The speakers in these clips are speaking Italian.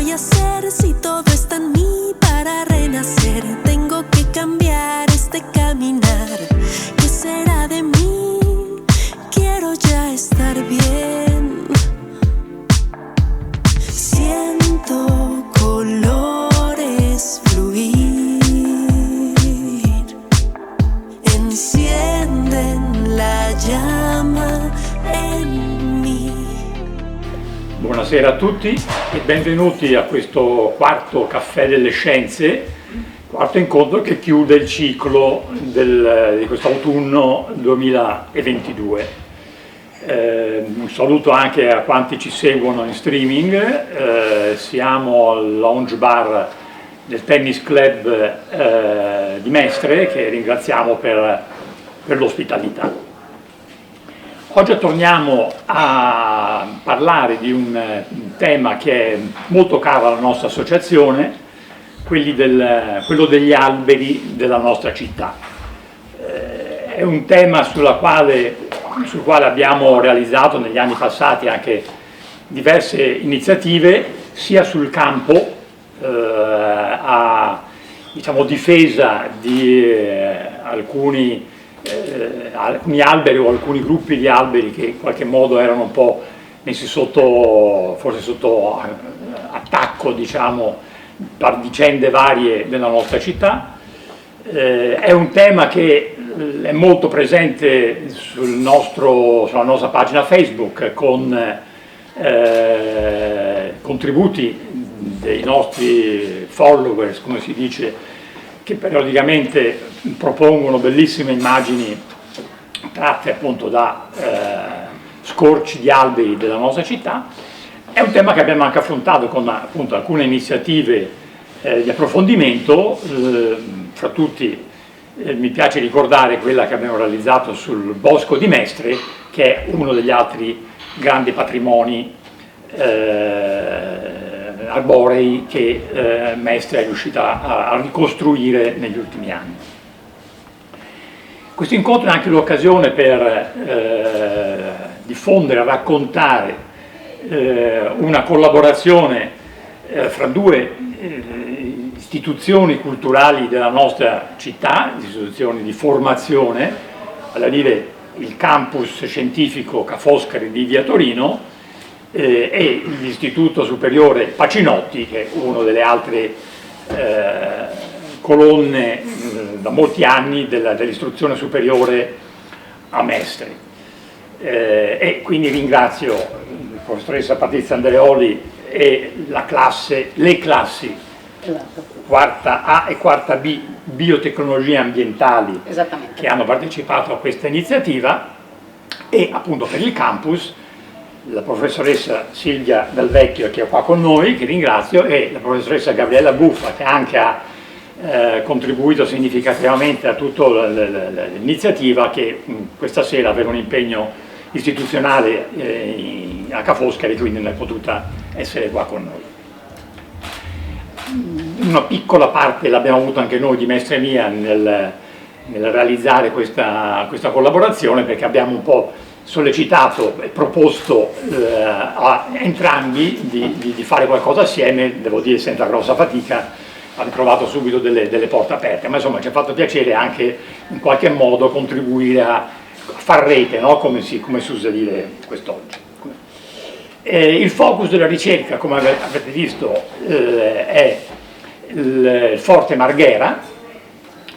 voy a hacer si todo está en mí para renacer? Tengo que cambiar este caminar. ¿Qué será de mí? Quiero ya estar bien. Siento colores fluir, encienden la llama en mí. Buonasera a tutti e benvenuti a questo quarto Caffè delle Scienze, quarto incontro che chiude il ciclo di quest'autunno 2022. Un saluto anche a quanti ci seguono in streaming. Siamo al lounge bar del Tennis Club di Mestre, che ringraziamo per l'ospitalità. Oggi torniamo a parlare di un tema che è molto caro alla nostra associazione, quello degli alberi della nostra città. È un tema sul quale abbiamo realizzato negli anni passati anche diverse iniziative, sia sul campo a difesa di alcuni alberi o alcuni gruppi di alberi che in qualche modo erano un po' messi sotto attacco, per vicende varie della nostra città. È un tema che è molto presente sulla nostra pagina Facebook, con contributi dei nostri followers, come si dice, che periodicamente propongono bellissime immagini tratte appunto da scorci di alberi della nostra città. È un tema che abbiamo anche affrontato con appunto alcune iniziative di approfondimento, fra tutti mi piace ricordare quella che abbiamo realizzato sul Bosco di Mestre, che è uno degli altri grandi patrimoni arborei che Mestre è riuscita a ricostruire negli ultimi anni. Questo incontro è anche l'occasione per diffondere, raccontare una collaborazione fra due istituzioni culturali della nostra città, istituzioni di formazione, vale a dire il campus scientifico Ca' Foscari di Via Torino e l'Istituto Superiore Pacinotti, che è una delle altre colonne da molti anni dell'istruzione superiore a Mestre. E quindi ringrazio la professoressa Patrizia Andreoli e le classi quarta A e quarta B biotecnologie ambientali che hanno partecipato a questa iniziativa, e appunto per il campus la professoressa Silvia Dal Vecchio, che è qua con noi, che ringrazio, e la professoressa Gabriella Buffa, che anche ha contribuito significativamente a tutta l'iniziativa, che questa sera aveva un impegno istituzionale a Ca' Foscari, quindi non è potuta essere qua con noi. Una piccola parte l'abbiamo avuto anche noi di Mestre Mia nel realizzare questa collaborazione, perché abbiamo un po' sollecitato e proposto a entrambi di fare qualcosa assieme. Devo dire, senza grossa fatica, abbiamo trovato subito delle porte aperte, ma insomma ci ha fatto piacere anche in qualche modo contribuire a far rete, no? come si usa dire quest'oggi. Il focus della ricerca, come avete visto, è il Forte Marghera,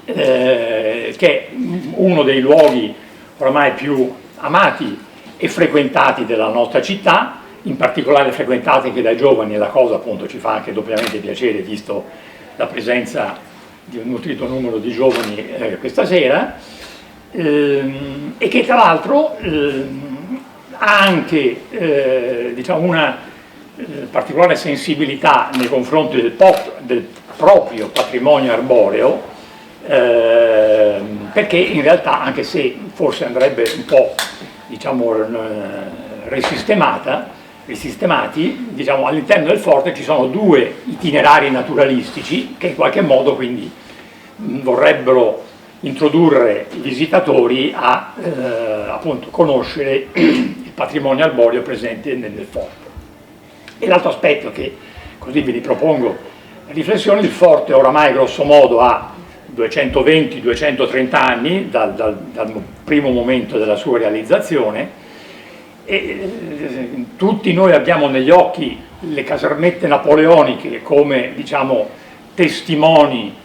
che è uno dei luoghi oramai più amati e frequentati della nostra città, in particolare frequentati anche dai giovani, e la cosa appunto ci fa anche doppiamente piacere, visto la presenza di un nutrito numero di giovani questa sera, e che tra l'altro ha anche una particolare sensibilità nei confronti del proprio patrimonio arboreo, perché in realtà, anche se forse andrebbe un po' risistemati, all'interno del forte ci sono due itinerari naturalistici che in qualche modo quindi vorrebbero introdurre i visitatori a appunto conoscere il patrimonio arboreo presente nel forte. E l'altro aspetto che Così vi ripropongo la riflessione. Il forte oramai grosso modo ha 220-230 anni dal primo momento della sua realizzazione, e tutti noi abbiamo negli occhi le casermette napoleoniche come, diciamo, testimoni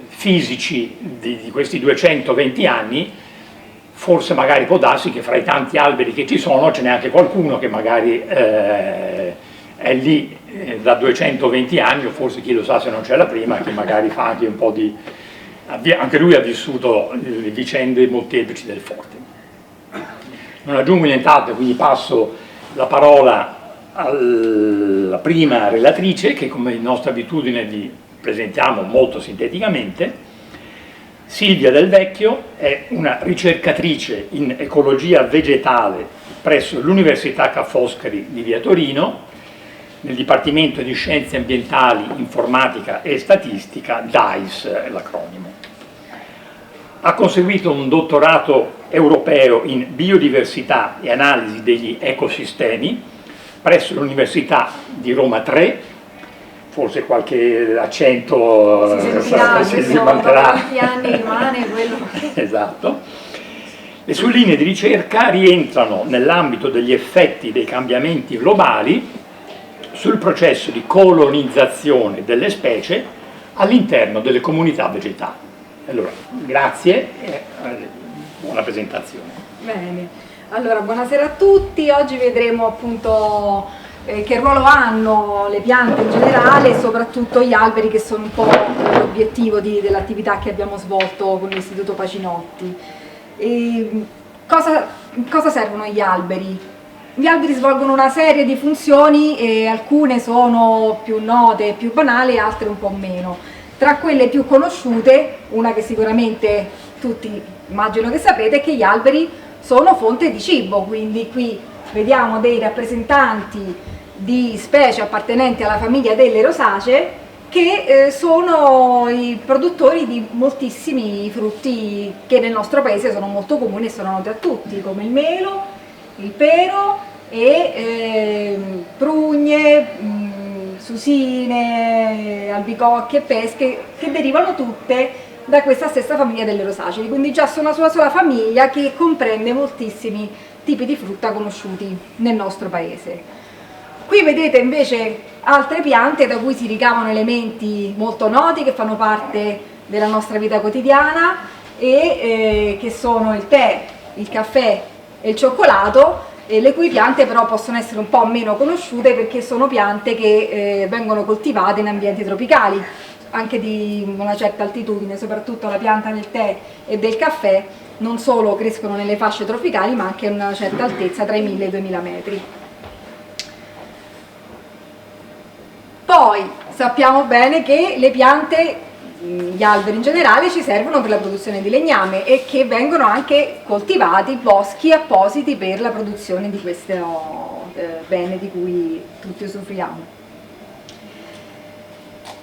fisici di questi 220 anni. Forse magari può darsi che fra i tanti alberi che ci sono ce n'è anche qualcuno che magari è lì da 220 anni, o forse chi lo sa se non c'è la prima, che magari fa anche un po' di... anche lui ha vissuto le vicende molteplici del forte. Non aggiungo nient'altro, quindi passo la parola alla prima relatrice, che come è nostra abitudine vi presentiamo molto sinteticamente. Silvia Del Vecchio è una ricercatrice in ecologia vegetale presso l'Università Ca' Foscari di Via Torino, nel Dipartimento di Scienze Ambientali, Informatica e Statistica, DAIS è l'acronimo. Ha conseguito un dottorato europeo in biodiversità e analisi degli ecosistemi presso l'Università di Roma 3, forse qualche accento si manterrà. Quanti anni rimane quello? Esatto. Le sue linee di ricerca rientrano nell'ambito degli effetti dei cambiamenti globali sul processo di colonizzazione delle specie all'interno delle comunità vegetali. Allora, grazie e buona presentazione. Bene, allora buonasera a tutti. Oggi vedremo appunto che ruolo hanno le piante in generale e soprattutto gli alberi, che sono un po' l'obiettivo dell'attività che abbiamo svolto con l'Istituto Pacinotti. Cosa servono gli alberi? Gli alberi svolgono una serie di funzioni e alcune sono più note, più banali, altre un po' meno. Tra quelle più conosciute, una che sicuramente tutti immagino che saprete, è che gli alberi sono fonte di cibo, quindi qui vediamo dei rappresentanti di specie appartenenti alla famiglia delle rosacee che sono i produttori di moltissimi frutti che nel nostro paese sono molto comuni e sono noti a tutti, come il melo, il pero e prugne, susine, albicocche e pesche, che derivano tutte da questa stessa famiglia delle rosacee, quindi già sono una sola famiglia che comprende moltissimi tipi di frutta conosciuti nel nostro paese. Qui vedete invece altre piante da cui si ricavano elementi molto noti che fanno parte della nostra vita quotidiana e che sono il tè, il caffè e il cioccolato, le cui piante però possono essere un po' meno conosciute perché sono piante che vengono coltivate in ambienti tropicali, anche di una certa altitudine. Soprattutto la pianta del tè e del caffè non solo crescono nelle fasce tropicali, ma anche a una certa altezza, tra i 1000 e i 2000 metri. Poi sappiamo bene che le piante, gli alberi in generale, ci servono per la produzione di legname e che vengono anche coltivati boschi appositi per la produzione di questo bene di cui tutti usufruiamo.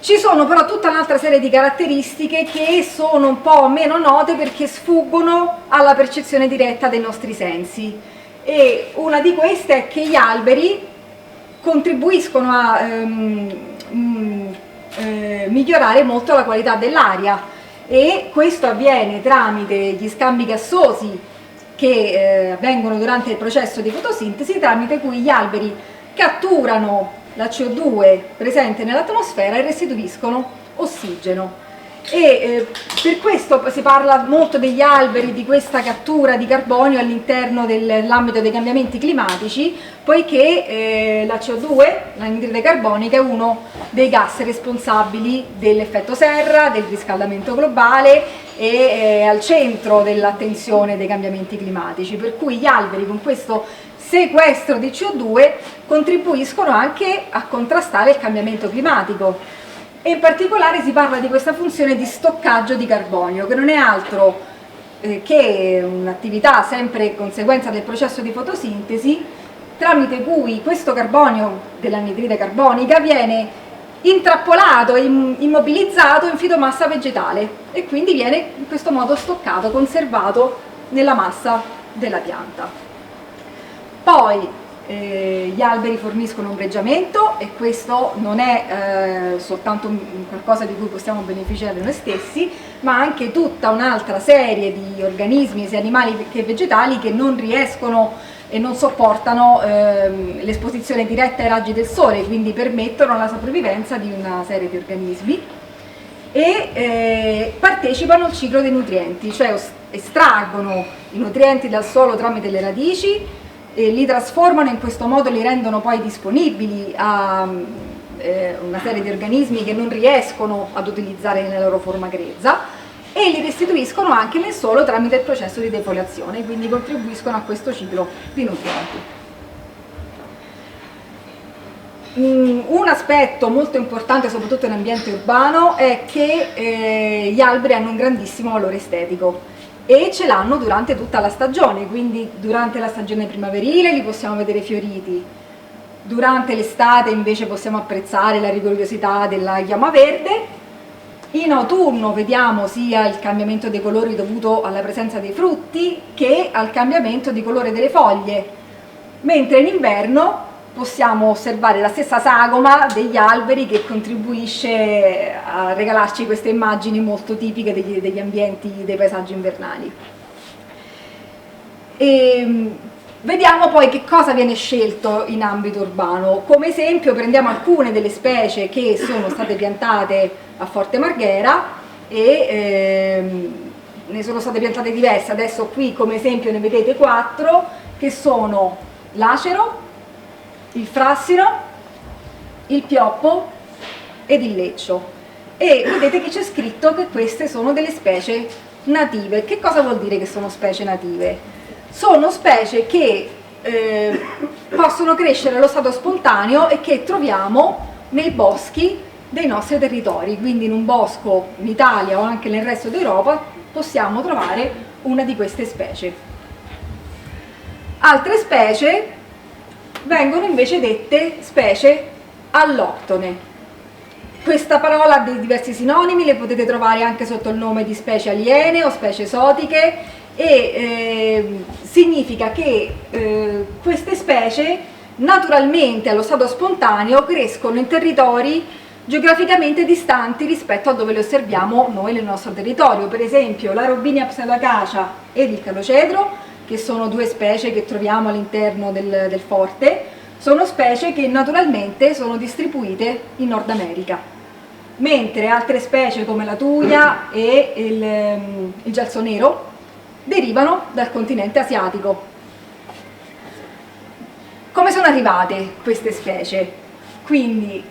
Ci sono però tutta un'altra serie di caratteristiche che sono un po' meno note perché sfuggono alla percezione diretta dei nostri sensi, e una di queste è che gli alberi contribuiscono a migliorare molto la qualità dell'aria, e questo avviene tramite gli scambi gassosi che avvengono durante il processo di fotosintesi, tramite cui gli alberi catturano la CO2 presente nell'atmosfera e restituiscono ossigeno. E per questo si parla molto degli alberi, di questa cattura di carbonio all'interno dell'ambito dei cambiamenti climatici, poiché la CO2, l'anidride carbonica, è uno dei gas responsabili dell'effetto serra, del riscaldamento globale e è al centro dell'attenzione dei cambiamenti climatici, per cui gli alberi con questo sequestro di CO2 contribuiscono anche a contrastare il cambiamento climatico. E in particolare si parla di questa funzione di stoccaggio di carbonio, che non è altro che un'attività sempre conseguenza del processo di fotosintesi, tramite cui questo carbonio dell'anidride carbonica viene intrappolato e immobilizzato in fitomassa vegetale e quindi viene in questo modo stoccato, conservato nella massa della pianta. Poi Gli alberi forniscono ombreggiamento e questo non è soltanto qualcosa di cui possiamo beneficiare noi stessi, ma anche tutta un'altra serie di organismi, sia animali che vegetali, che non riescono e non sopportano l'esposizione diretta ai raggi del sole, quindi permettono la sopravvivenza di una serie di organismi e partecipano al ciclo dei nutrienti, cioè estraggono i nutrienti dal suolo tramite le radici, li trasformano, in questo modo li rendono poi disponibili a una serie di organismi che non riescono ad utilizzare nella loro forma grezza, e li restituiscono anche nel suolo tramite il processo di defoliazione, quindi contribuiscono a questo ciclo di nutrienti. Un aspetto molto importante, soprattutto in ambiente urbano, è che gli alberi hanno un grandissimo valore estetico e ce l'hanno durante tutta la stagione, quindi durante la stagione primaverile li possiamo vedere fioriti, durante l'estate invece possiamo apprezzare la rigogliosità della chioma verde, in autunno vediamo sia il cambiamento dei colori dovuto alla presenza dei frutti che al cambiamento di colore delle foglie, mentre in inverno possiamo osservare la stessa sagoma degli alberi che contribuisce a regalarci queste immagini molto tipiche degli ambienti, dei paesaggi invernali. Vediamo poi che cosa viene scelto in ambito urbano. Come esempio prendiamo alcune delle specie che sono state piantate a Forte Marghera e ne sono state piantate diverse. Adesso qui come esempio ne vedete 4 che sono l'acero, il frassino, il pioppo ed il leccio, e vedete che c'è scritto che queste sono delle specie native. Che cosa vuol dire che sono specie native? Sono specie che possono crescere allo stato spontaneo e che troviamo nei boschi dei nostri territori, quindi in un bosco in Italia o anche nel resto d'Europa possiamo trovare una di queste specie. Altre specie vengono invece dette specie alloctone. Questa parola ha dei diversi sinonimi, le potete trovare anche sotto il nome di specie aliene o specie esotiche, e significa che queste specie naturalmente allo stato spontaneo crescono in territori geograficamente distanti rispetto a dove le osserviamo noi nel nostro territorio. Per esempio la Robinia pseudacacia ed il calocedro, che sono 2 specie che troviamo all'interno del forte, sono specie che naturalmente sono distribuite in Nord America, mentre altre specie come la tuia e il gelso nero derivano dal continente asiatico. Come sono arrivate queste specie? Quindi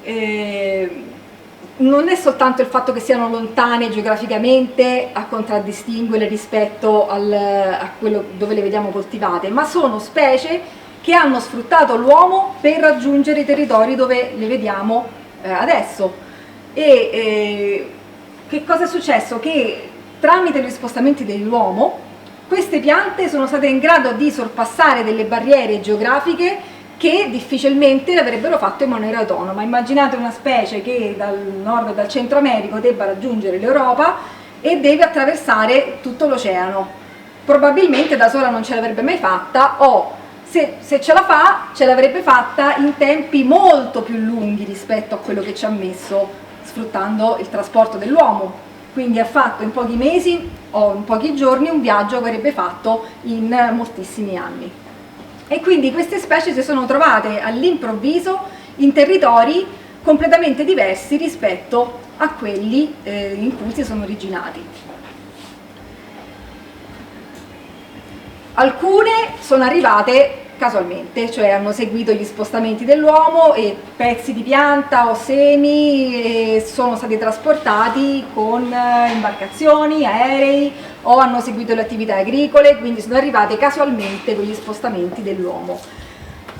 non è soltanto il fatto che siano lontane geograficamente a contraddistinguere rispetto a quello dove le vediamo coltivate, ma sono specie che hanno sfruttato l'uomo per raggiungere i territori dove le vediamo adesso. E che cosa è successo? Che tramite gli spostamenti dell'uomo queste piante sono state in grado di sorpassare delle barriere geografiche che difficilmente l'avrebbero fatto in maniera autonoma. Immaginate una specie che dal Nord e dal Centro America debba raggiungere l'Europa e deve attraversare tutto l'oceano. Probabilmente da sola non ce l'avrebbe mai fatta, o se ce la fa, ce l'avrebbe fatta in tempi molto più lunghi rispetto a quello che ci ha messo sfruttando il trasporto dell'uomo. Quindi ha fatto in pochi mesi o in pochi giorni un viaggio che avrebbe fatto in moltissimi anni. E quindi queste specie si sono trovate all'improvviso in territori completamente diversi rispetto a quelli in cui si sono originati. Alcune sono arrivate casualmente, cioè hanno seguito gli spostamenti dell'uomo e pezzi di pianta o semi sono stati trasportati con imbarcazioni, aerei, o hanno seguito le attività agricole, quindi sono arrivate casualmente con gli spostamenti dell'uomo.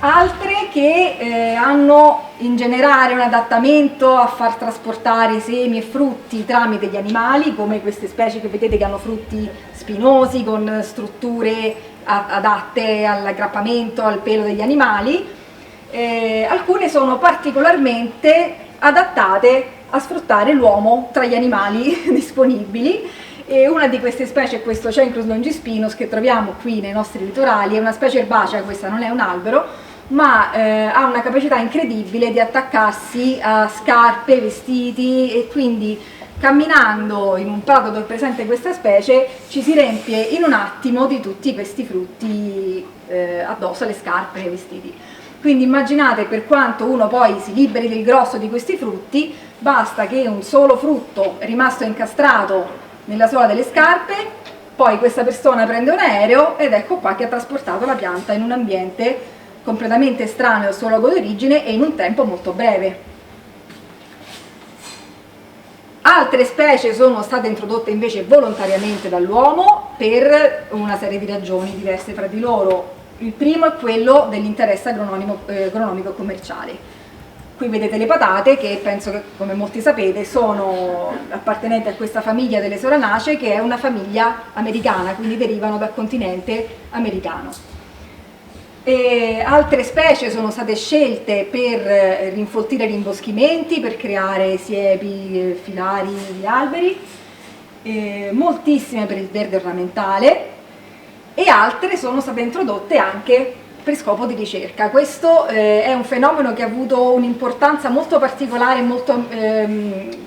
Altre che hanno in generale un adattamento a far trasportare semi e frutti tramite gli animali, come queste specie che vedete che hanno frutti spinosi con strutture adatte all'aggrappamento, al pelo degli animali. Alcune sono particolarmente adattate a sfruttare l'uomo tra gli animali disponibili, e una di queste specie è questo Cenchrus longispinus che troviamo qui nei nostri litorali. È una specie erbacea, questa non è un albero, ma ha una capacità incredibile di attaccarsi a scarpe, vestiti, e quindi camminando in un prato dove è presente questa specie ci si riempie in un attimo di tutti questi frutti addosso alle scarpe e ai vestiti. Quindi immaginate, per quanto uno poi si liberi del grosso di questi frutti, basta che un solo frutto è rimasto incastrato nella suola delle scarpe, poi questa persona prende un aereo ed ecco qua che ha trasportato la pianta in un ambiente completamente estraneo al suo luogo d'origine e in un tempo molto breve. Altre specie sono state introdotte invece volontariamente dall'uomo per una serie di ragioni diverse fra di loro. Il primo è quello dell'interesse agronomico e commerciale. Qui vedete le patate che penso che, come molti sapete, sono appartenenti a questa famiglia delle soranacee, che è una famiglia americana, quindi derivano dal continente americano. E altre specie sono state scelte per rinfoltire gli imboschimenti, per creare siepi, filari di alberi, moltissime per il verde ornamentale, e altre sono state introdotte anche per scopo di ricerca. Questo è un fenomeno che ha avuto un'importanza molto particolare, molto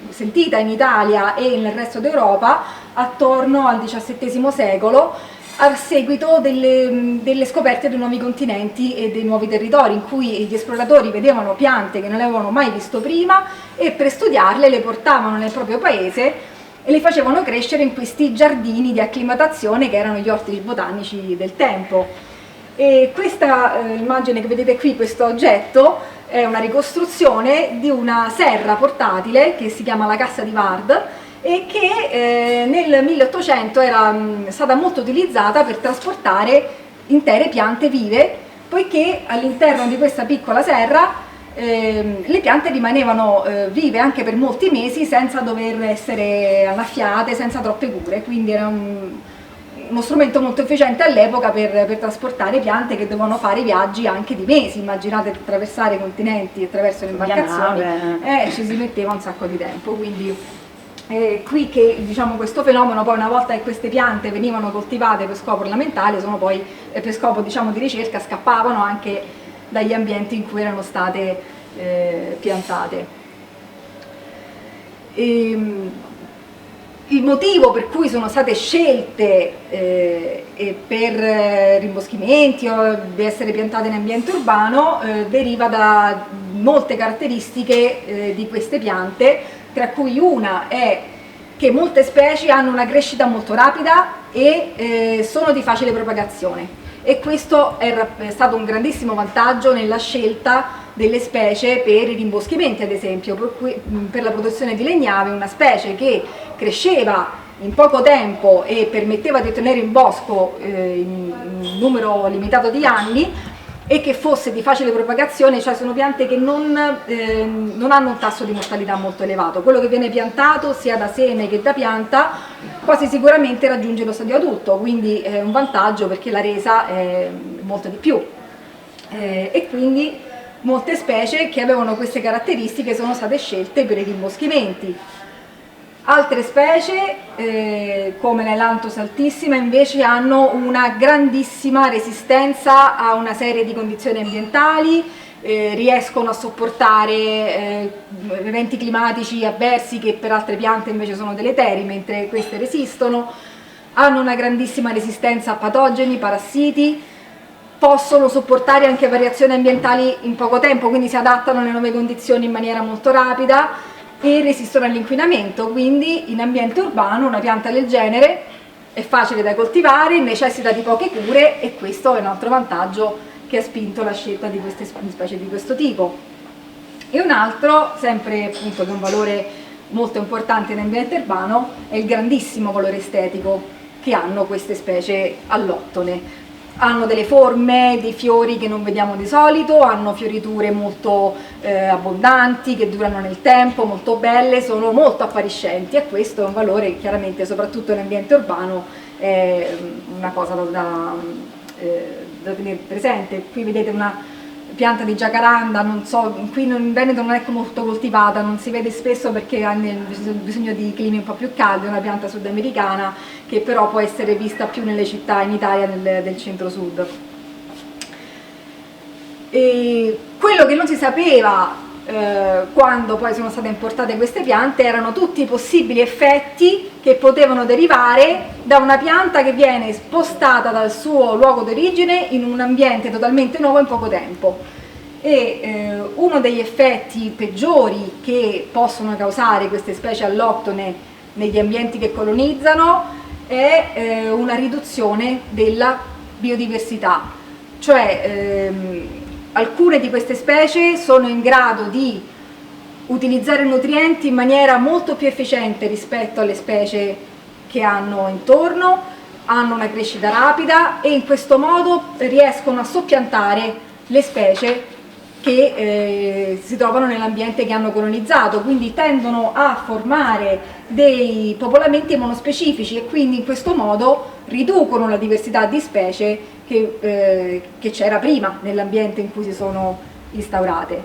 sentita in Italia e nel resto d'Europa attorno al XVII secolo, a seguito delle scoperte dei nuovi continenti e dei nuovi territori, in cui gli esploratori vedevano piante che non avevano mai visto prima e per studiarle le portavano nel proprio paese e le facevano crescere in questi giardini di acclimatazione che erano gli orti botanici del tempo. E questa immagine che vedete qui, questo oggetto, è una ricostruzione di una serra portatile che si chiama la Cassa di Vard e che nel 1800 era stata molto utilizzata per trasportare intere piante vive, poiché all'interno di questa piccola serra le piante rimanevano vive anche per molti mesi senza dover essere annaffiate, senza troppe cure, quindi era uno strumento molto efficiente all'epoca per trasportare piante che dovevano fare viaggi anche di mesi. Immaginate attraversare i continenti attraverso le imbarcazioni, ci si metteva un sacco di tempo. Quindi qui che diciamo questo fenomeno, poi una volta che queste piante venivano coltivate per scopo ornamentale, sono poi per scopo diciamo di ricerca, scappavano anche dagli ambienti in cui erano state piantate. Il motivo per cui sono state scelte per rimboschimenti o di essere piantate in ambiente urbano deriva da molte caratteristiche di queste piante, tra cui una è che molte specie hanno una crescita molto rapida e sono di facile propagazione, e questo è stato un grandissimo vantaggio nella scelta delle specie per i rimboschimenti, ad esempio, per la produzione di legname. Una specie che cresceva in poco tempo e permetteva di tenere in bosco in un numero limitato di anni e che fosse di facile propagazione, cioè sono piante che non hanno un tasso di mortalità molto elevato. Quello che viene piantato sia da seme che da pianta quasi sicuramente raggiunge lo stadio adulto, quindi è un vantaggio perché la resa è molto di più, e quindi molte specie che avevano queste caratteristiche sono state scelte per i rimboschimenti. Altre specie, come l'Ailanthus altissima, invece hanno una grandissima resistenza a una serie di condizioni ambientali, riescono a sopportare eventi climatici avversi che per altre piante invece sono deleteri, mentre queste resistono, hanno una grandissima resistenza a patogeni, parassiti, possono sopportare anche variazioni ambientali in poco tempo, quindi si adattano alle nuove condizioni in maniera molto rapida e resistono all'inquinamento. Quindi in ambiente urbano una pianta del genere è facile da coltivare, necessita di poche cure, e questo è un altro vantaggio che ha spinto la scelta di queste specie di questo tipo. E un altro, sempre appunto di un valore molto importante in ambiente urbano, è il grandissimo valore estetico che hanno queste specie allottone. Hanno delle forme, dei fiori che non vediamo di solito, hanno fioriture molto abbondanti, che durano nel tempo, molto belle, sono molto appariscenti, e questo è un valore che chiaramente soprattutto in ambiente urbano è una cosa da tenere presente. Qui vedete una pianta di giacaranda, non so, qui in Veneto non è molto coltivata, non si vede spesso perché ha bisogno di climi un po' più caldi, è una pianta sudamericana che però può essere vista più nelle città in Italia del centro-sud. E quello che non si sapeva quando poi sono state importate queste piante erano tutti i possibili effetti che potevano derivare da una pianta che viene spostata dal suo luogo d'origine in un ambiente totalmente nuovo in poco tempo. E uno degli effetti peggiori che possono causare queste specie alloctone negli ambienti che colonizzano è una riduzione della biodiversità, cioè alcune di queste specie sono in grado di utilizzare nutrienti in maniera molto più efficiente rispetto alle specie che hanno intorno, hanno una crescita rapida e in questo modo riescono a soppiantare le specie che si trovano nell'ambiente che hanno colonizzato, quindi tendono a formare dei popolamenti monospecifici e quindi in questo modo riducono la diversità di specie che c'era prima nell'ambiente in cui si sono instaurate.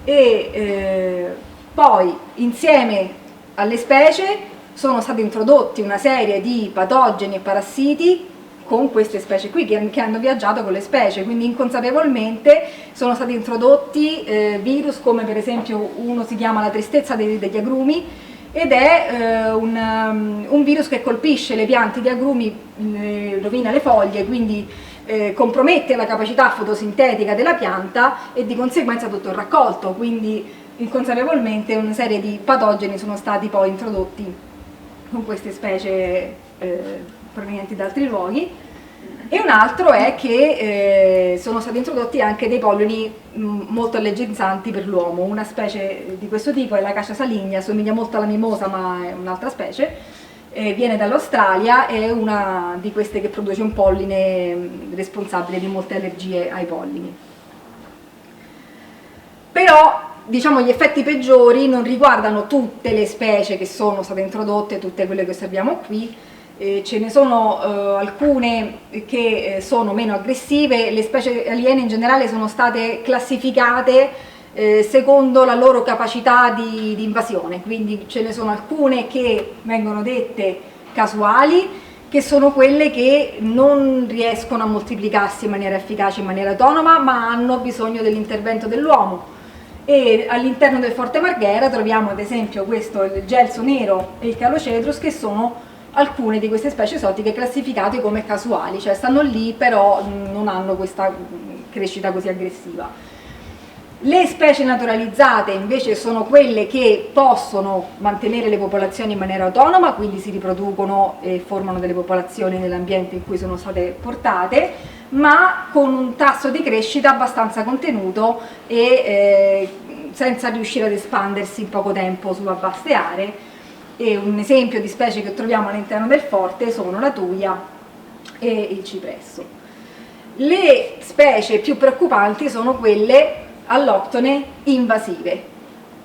E poi insieme alle specie sono stati introdotti una serie di patogeni e parassiti con queste specie qui che hanno viaggiato con le specie, quindi inconsapevolmente sono stati introdotti virus come per esempio uno si chiama la tristezza degli agrumi ed è un virus che colpisce le piante di agrumi, rovina le foglie, quindi compromette la capacità fotosintetica della pianta e di conseguenza tutto il raccolto, quindi inconsapevolmente una serie di patogeni sono stati poi introdotti con queste specie provenienti da altri luoghi. E un altro è che sono stati introdotti anche dei pollini molto alleggerizzanti per l'uomo. Una specie di questo tipo è l'Acacia saligna, somiglia molto alla mimosa ma è un'altra specie, viene dall'Australia, è una di queste che produce un polline responsabile di molte allergie ai pollini. Però diciamo gli effetti peggiori non riguardano tutte le specie che sono state introdotte, tutte quelle che osserviamo qui. Ce ne sono alcune che sono meno aggressive, le specie aliene in generale sono state classificate secondo la loro capacità di invasione, quindi ce ne sono alcune che vengono dette casuali, che sono quelle che non riescono a moltiplicarsi in maniera efficace, in maniera autonoma, ma hanno bisogno dell'intervento dell'uomo. E all'interno del Forte Marghera troviamo ad esempio questo, il gelso nero e il Calocedrus, che sono alcune di queste specie esotiche classificate come casuali, cioè stanno lì però non hanno questa crescita così aggressiva. Le specie naturalizzate invece sono quelle che possono mantenere le popolazioni in maniera autonoma, quindi si riproducono e formano delle popolazioni nell'ambiente in cui sono state portate, ma con un tasso di crescita abbastanza contenuto e senza riuscire ad espandersi in poco tempo su vaste aree. E un esempio di specie che troviamo all'interno del forte sono la tuia e il cipresso. Le specie più preoccupanti sono quelle alloctone invasive,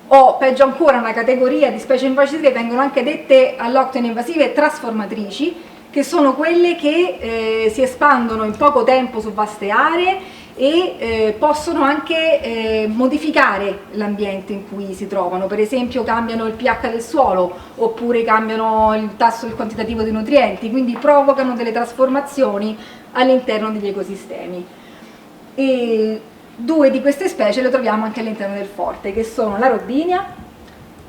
o peggio ancora una categoria di specie invasive che vengono anche dette alloctone invasive trasformatrici, che sono quelle che si espandono in poco tempo su vaste aree e possono anche modificare l'ambiente in cui si trovano, per esempio cambiano il pH del suolo oppure cambiano il tasso, il quantitativo di nutrienti, quindi provocano delle trasformazioni all'interno degli ecosistemi. E due di queste specie le troviamo anche all'interno del forte, che sono la robinia,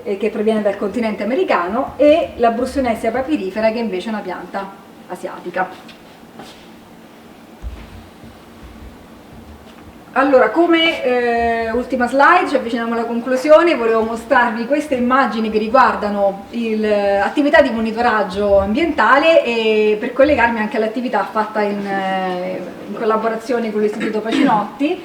che proviene dal continente americano, e la Brussionesia papirifera, che invece è una pianta asiatica. Allora, come ultima slide, ci avviciniamo alla conclusione, volevo mostrarvi queste immagini che riguardano l'attività di monitoraggio ambientale e per collegarmi anche all'attività fatta in collaborazione con l'Istituto Pacinotti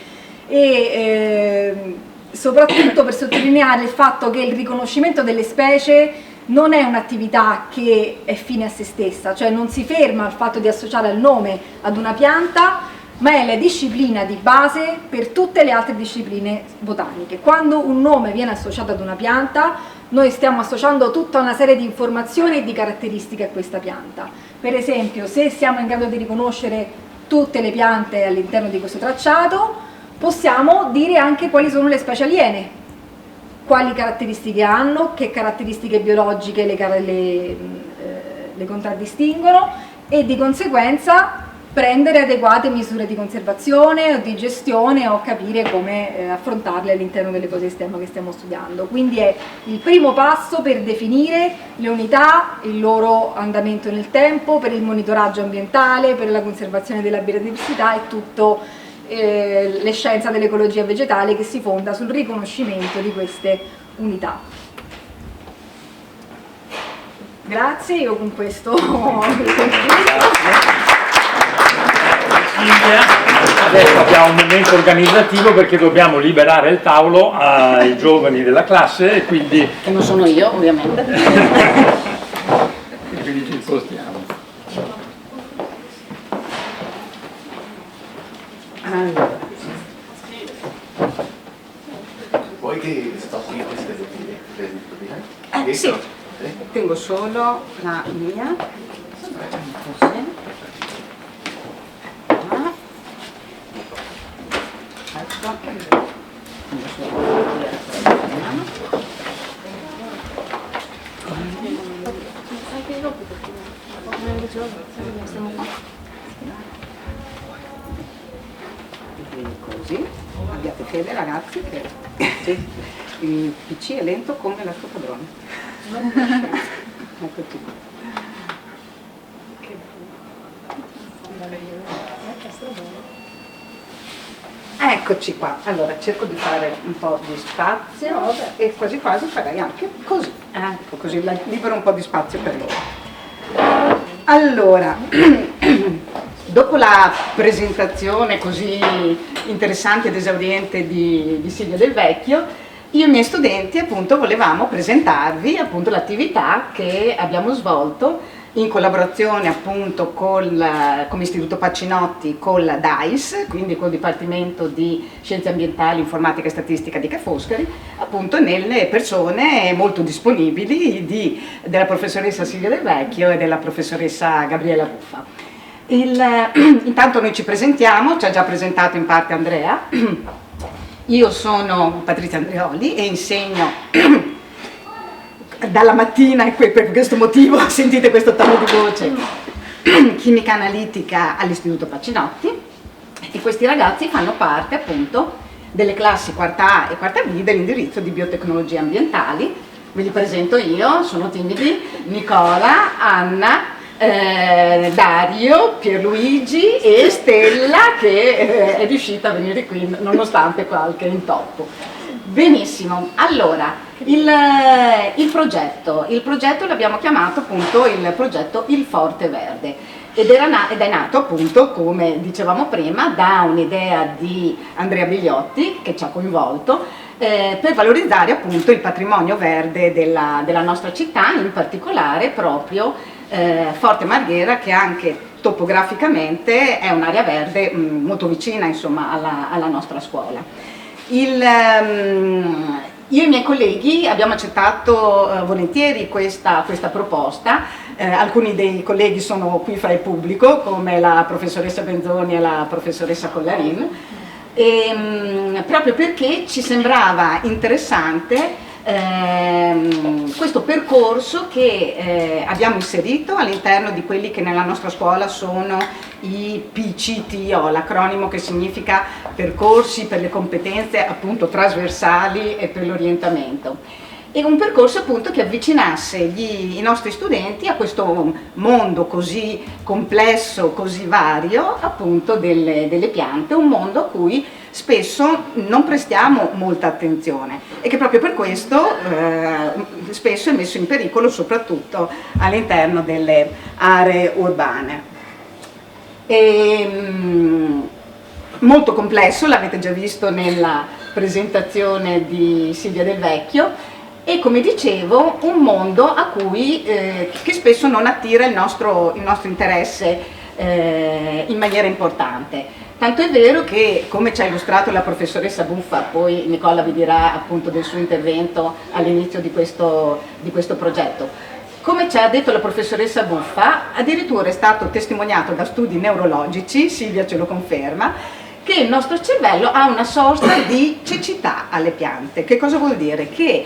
e soprattutto per sottolineare il fatto che il riconoscimento delle specie non è un'attività che è fine a se stessa, cioè non si ferma al fatto di associare il nome ad una pianta, ma è la disciplina di base per tutte le altre discipline botaniche. Quando un nome viene associato ad una pianta, noi stiamo associando tutta una serie di informazioni e di caratteristiche a questa pianta. Per esempio, se siamo in grado di riconoscere tutte le piante all'interno di questo tracciato, possiamo dire anche quali sono le specie aliene, quali caratteristiche hanno, che caratteristiche biologiche le contraddistinguono e di conseguenza prendere adeguate misure di conservazione o di gestione o capire come affrontarle all'interno dell'ecosistema che stiamo studiando. Quindi è il primo passo per definire le unità, il loro andamento nel tempo, per il monitoraggio ambientale, per la conservazione della biodiversità e tutto le scienze dell'ecologia vegetale che si fonda sul riconoscimento di queste unità. Grazie, io con questo Adesso abbiamo un momento organizzativo perché dobbiamo liberare il tavolo ai giovani della classe e quindi... Che non sono io, ovviamente. E quindi ci spostiamo. Allora. Vuoi che stoppi queste due? Sì, tengo solo la mia. Così. Così, abbiate fede ragazzi che il PC è lento come la sua padrona. Eccoci qua. Eccoci qua, allora cerco di fare un po' di spazio e quasi quasi farei anche così, ecco, così libero un po' di spazio per loro. Allora, dopo la presentazione così interessante ed esauriente di Silvia Del Vecchio, io e i miei studenti appunto volevamo presentarvi appunto l'attività che abbiamo svolto in collaborazione appunto come Istituto Pacinotti con la DAIS, quindi col Dipartimento di Scienze Ambientali, Informatica e Statistica di Ca' Foscari, appunto nelle persone molto disponibili della professoressa Silvia Del Vecchio e della professoressa Gabriella Ruffa. Intanto noi ci presentiamo, ci ha già presentato in parte Andrea. Io sono Patrizia Andreoli e insegno dalla mattina, e per questo motivo sentite questo tono di voce, chimica analitica all'Istituto Pacinotti, e questi ragazzi fanno parte appunto delle classi quarta A e quarta B dell'indirizzo di biotecnologie ambientali. Ve li presento io, sono timidi: Nicola, Anna, Dario, Pierluigi e Stella, che è riuscita a venire qui nonostante qualche intoppo. Benissimo, allora il progetto l'abbiamo chiamato appunto il progetto Il Forte Verde ed è nato appunto, come dicevamo prima, da un'idea di Andrea Bigliotti che ci ha coinvolto per valorizzare appunto il patrimonio verde della nostra città, in particolare proprio Forte Marghera, che anche topograficamente è un'area verde molto vicina insomma alla nostra scuola. Io e i miei colleghi abbiamo accettato volentieri questa proposta, alcuni dei colleghi sono qui fra il pubblico come la professoressa Benzoni e la professoressa Collarin, proprio perché ci sembrava interessante questo percorso che abbiamo inserito all'interno di quelli che nella nostra scuola sono i PCTO, l'acronimo che significa percorsi per le competenze appunto trasversali e per l'orientamento. E un percorso appunto che avvicinasse i nostri studenti a questo mondo così complesso, così vario appunto delle piante, un mondo a cui spesso non prestiamo molta attenzione e che proprio per questo spesso è messo in pericolo soprattutto all'interno delle aree urbane. Molto complesso, l'avete già visto nella presentazione di Silvia Del Vecchio, e come dicevo un mondo a cui che spesso non attira il nostro interesse in maniera importante. Tanto è vero che, come ci ha illustrato la professoressa Buffa, poi Nicola vi dirà appunto del suo intervento all'inizio di questo progetto, come ci ha detto la professoressa Buffa, addirittura è stato testimoniato da studi neurologici, Silvia ce lo conferma, che il nostro cervello ha una sorta di cecità alle piante. Che cosa vuol dire? Che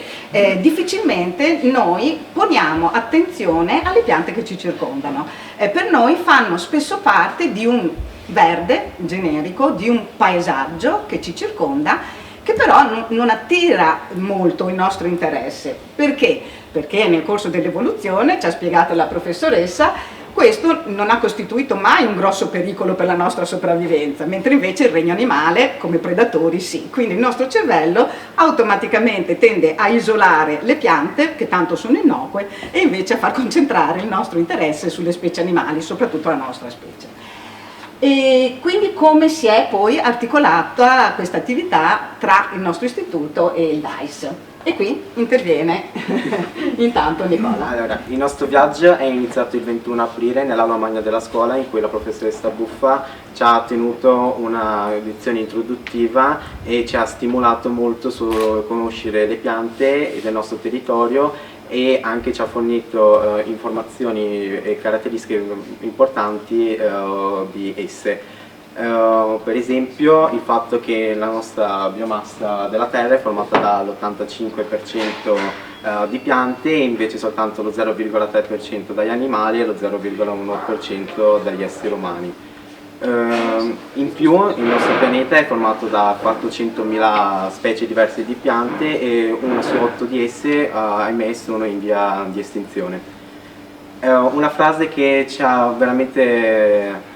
difficilmente noi poniamo attenzione alle piante che ci circondano. Per noi fanno spesso parte di un verde generico, di un paesaggio che ci circonda, che però non attira molto il nostro interesse. Perché? Perché nel corso dell'evoluzione, ci ha spiegato la professoressa, questo non ha costituito mai un grosso pericolo per la nostra sopravvivenza, mentre invece il regno animale, come predatori, sì. Quindi il nostro cervello automaticamente tende a isolare le piante, che tanto sono innocue, e invece a far concentrare il nostro interesse sulle specie animali, soprattutto la nostra specie. E quindi come si è poi articolata questa attività tra il nostro istituto e il DAIS? E qui interviene intanto Nicola. Allora, il nostro viaggio è iniziato il 21 aprile nell'aula magna della scuola, in cui la professoressa Buffa ci ha tenuto una lezione introduttiva e ci ha stimolato molto su conoscere le piante del nostro territorio, e anche ci ha fornito informazioni e caratteristiche importanti di esse. Per esempio il fatto che la nostra biomassa della terra è formata dall'85% di piante, e invece soltanto lo 0,3% dagli animali e lo 0,1% dagli esseri umani. In più il nostro pianeta è formato da 400.000 specie diverse di piante, e 1 su 8 di esse ahimè sono in via di estinzione. Una frase che ci ha veramente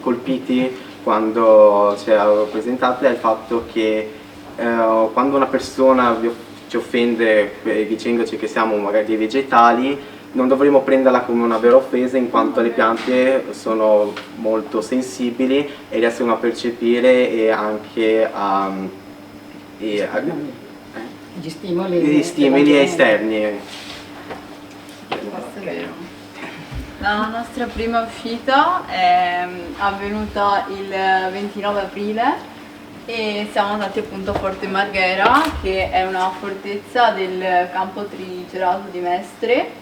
colpiti quando ci ha presentato è il fatto che quando una persona ci offende dicendoci che siamo magari dei vegetali, non dovremmo prenderla come una vera offesa, in quanto le piante sono molto sensibili e riescono a percepire e anche Gli stimoli esterni. Questo è vero. La nostra prima uscita è avvenuta il 29 aprile e siamo andati appunto a Forte Marghera, che è una fortezza del campo trigerato di Mestre,